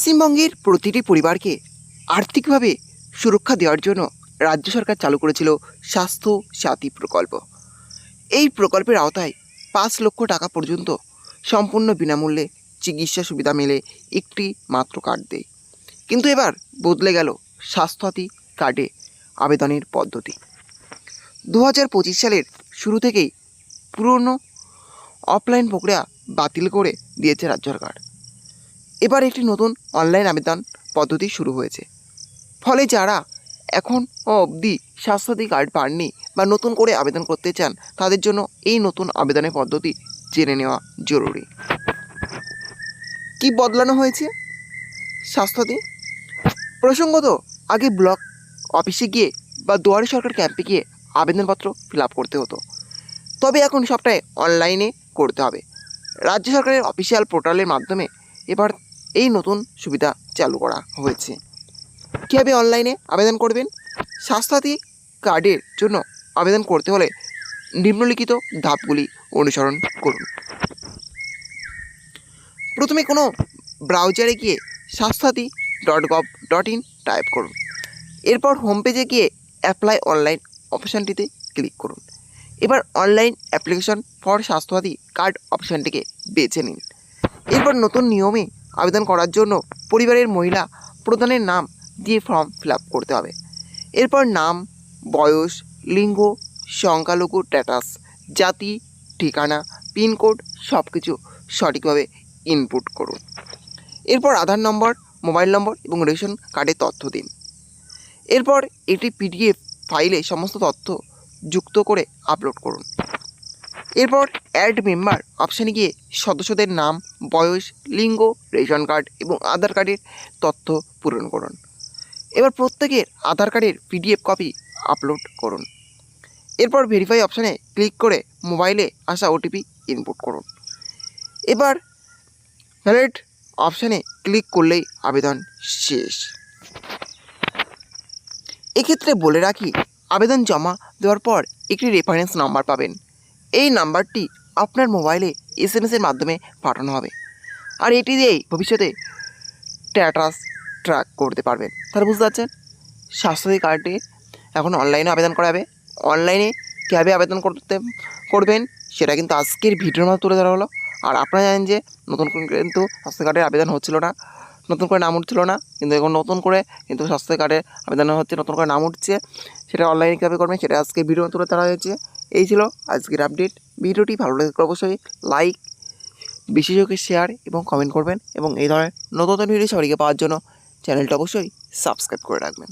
পশ্চিমবঙ্গের প্রতিটি পরিবারকে আর্থিকভাবে সুরক্ষা দেওয়ার জন্য রাজ্য সরকার চালু করেছিল স্বাস্থ্য সাথী প্রকল্প। এই প্রকল্পের আওতায় ৫ লক্ষ টাকা পর্যন্ত সম্পূর্ণ বিনামূল্যে চিকিৎসা সুবিধা মেলে একটি মাত্র কার্ড দেয়। কিন্তু এবার বদলে গেল স্বাস্থ্যসাথী কার্ডে আবেদনের পদ্ধতি। ২০২৫ সালের শুরু থেকেই পুরনো অফলাইন প্রক্রিয়া বাতিল করে দিয়েছে রাজ্য সরকার। এবার একটি নতুন অনলাইন আবেদন পদ্ধতি শুরু হয়েছে। ফলে যারা এখন অবধি স্বাস্থ্যসাথী কার্ড পাননি বা নতুন করে আবেদন করতে চান, তাদের জন্য এই নতুন আবেদনের পদ্ধতি জেনে নেওয়া জরুরি। কি বদলানো হয়েছে? স্বাস্থ্যসাথী প্রসঙ্গত আগে ব্লক অফিসে গিয়ে বা দুয়ারে সরকার ক্যাম্পে গিয়ে আবেদনপত্র ফিল আপ করতে হতো, তবে এখন সবটাই অনলাইনে করতে হবে। রাজ্য সরকারের অফিসিয়াল পোর্টালের মাধ্যমে এবার এই নতুন সুবিধা চালু করা হয়েছে। কীভাবে অনলাইনে আবেদন করবেন? স্বাস্থ্যসাথী কার্ডের জন্য আবেদন করতে হলে নিম্নলিখিত ধাপগুলি অনুসরণ করুন। প্রথমে কোনো ব্রাউজারে গিয়ে swasthsathi.gov.in টাইপ করুন। এরপর হোম পেজে গিয়ে অ্যাপ্লাই অনলাইন অপশানটিতে ক্লিক করুন। এবার online application for Swasthya Sathi card অপশানটিকে বেছে নিন। এরপর নতুন নিয়মে আবেদন করার জন্য পরিবারের মহিলা প্রধানের নাম দিয়ে ফর্ম ফিল আপ করতে হবে। এরপর নাম, বয়স, লিঙ্গ, সংখ্যালঘু স্ট্যাটাস, জাতি, ঠিকানা, পিনকোড সব কিছু সঠিকভাবে ইনপুট করুন। এরপর আধার নম্বর, মোবাইল নম্বর এবং রেশন কার্ডের তথ্য দিন। এরপর এটি পিডিএফ ফাইলে সমস্ত তথ্য যুক্ত করে আপলোড করুন। এরপর অ্যাড মেম্বার অপশানে গিয়ে সদস্যদের নাম, বয়স, লিঙ্গ, রেশন কার্ড এবং আধার কার্ডের তথ্য পূরণ করুন। এবার প্রত্যেকের আধার কার্ডের পিডিএফ কপি আপলোড করুন। এরপর ভেরিফাই অপশানে ক্লিক করে মোবাইলে আসা ওটিপি ইনপুট করুন। এবার ভ্যালিড অপশানে ক্লিক করলেই আবেদন শেষ। এক্ষেত্রে বলে রাখি, আবেদন জমা দেওয়ার পর একটি রেফারেন্স নাম্বার পাবেন। এই নাম্বারটি আপনার মোবাইলে SMS-এর মাধ্যমে পাঠানো হবে, আর এটি দিয়েই ভবিষ্যতে স্ট্যাটাস ট্র্যাক করতে পারবেন। তাহলে বুঝতে পারছেন, স্বাস্থ্যসাথী কার্ডে এখন অনলাইনে আবেদন করা হবে। অনলাইনে কীভাবে আবেদন করবেন সেটা কিন্তু আজকের ভিডিওর মধ্যে তুলে ধরা হলো। আর আপনারা জানেন যে নতুন করে কিন্তু স্বাস্থ্য কার্ডের আবেদন হচ্ছিল না, নতুন করে নাম উঠছিল না, কিন্তু এখন নতুন করে কিন্তু স্বাস্থ্য কার্ডের আবেদন হচ্ছে, নতুন করে নাম উঠছে। সেটা অনলাইনে কীভাবে করবেন সেটা আজকে ভিডিও তুলে ধরা হয়েছে। এই ছিল আজকের আপডেট। ভিডিওটি ভালো লাগলে অবশ্যই লাইক, বিশেষজ্ঞকে শেয়ার এবং কমেন্ট করবেন, এবং এই ধরনের নতুন ভিডিও সবাইকে পাওয়ার জন্য চ্যানেলটা অবশ্যই সাবস্ক্রাইব করে রাখবেন।